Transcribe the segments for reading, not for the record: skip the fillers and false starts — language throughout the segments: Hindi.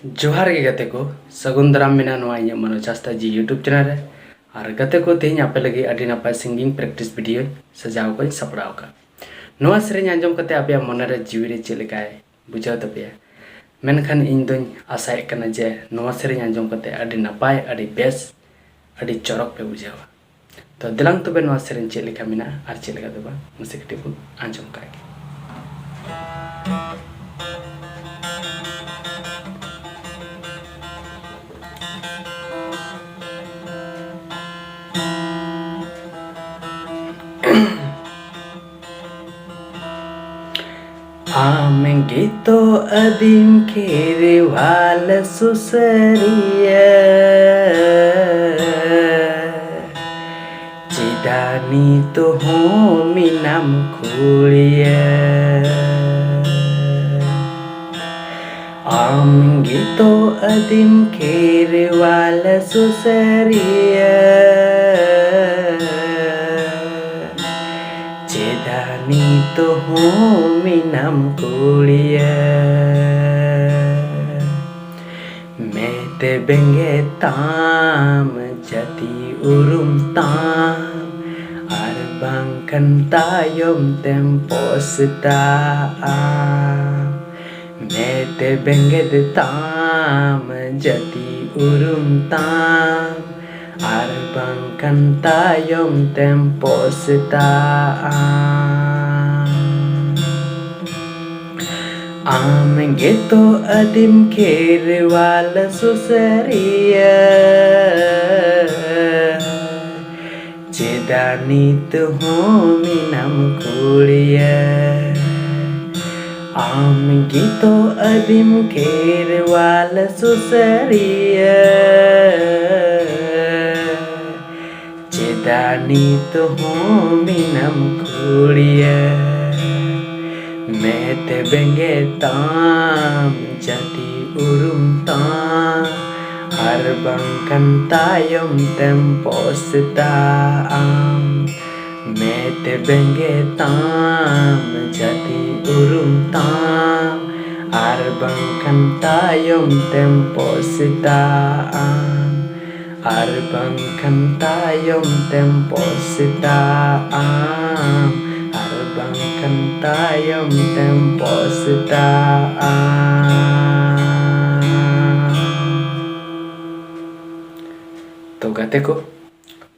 जोहार के गते को सगुन दाराम मेना नोआ इᱧᱟᱹᱜ मनोज हांसदा जी यूट्यूब चैनल रे और गते को तेज आपे लगे अडी नापाय सिंगिंग प्रैक्टिस वीडियो सजाव को सपड़ाव का नोआ सेरेñ आंजम कते आपे मन रे जीवी रे चेलेकाय बुझाव तपे मेनखान इन दोñ आशाय कना जे नोआ सेरेñ आंजम कते अडी नापाय अडी बेस अडी चरक पे बुझावा तो दिलांग तबे नोआ सेरेñ चेलेका मेना और चेलेका दबा मसे कटे को आंजम का आमेंगे तो अदीम खेरे वाल सुसरिया चिदानी तो हो मिनाम खुलिया आमेंगे तो अदीम खेरे वाल सुसरिया चेदानी तो हो मिनाम कुलिया मैं ते बेंगे ताम जति उरुम ताम आर bangkan tayom tempos taam मैं ते बेंगे ताम जति उरुम ताम आर bangkan tayom tempos taam आमेंगे तो अदीम खेरे वाला सुसरिया चेदानी तो हो मिनाम कुलिया आमेंगे तो अदीम खेरे वाला सुसरिया चेदानी तो हो मिनाम कुलिया मैं ते बेंगे ताम जति उरुम ताम हर bangkan tayom tempos taam मैं ते बेंगे ताम जति उरुम ताम हर bangkan tayom tempos taam हर bangkan tayom tempos taam bangkan tayom tempos taam तो गाते को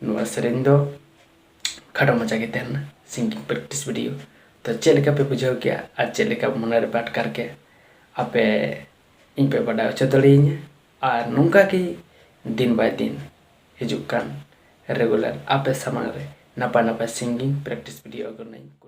नोआ सेरेñ दो खड़ा मजा के तेन सिंगिंग प्रैक्टिस वीडियो तो चेलेका पे बुझाव के आज चेलेका मन रे बाट करके आपे इन पे बड़ा चतड़ीñ और नोंका की दिन बाय दिन हिजुक कान रेगुलर आपे सामने रे नपा नपा सिंगिंग प्रैक्टिस वीडियो को नहीं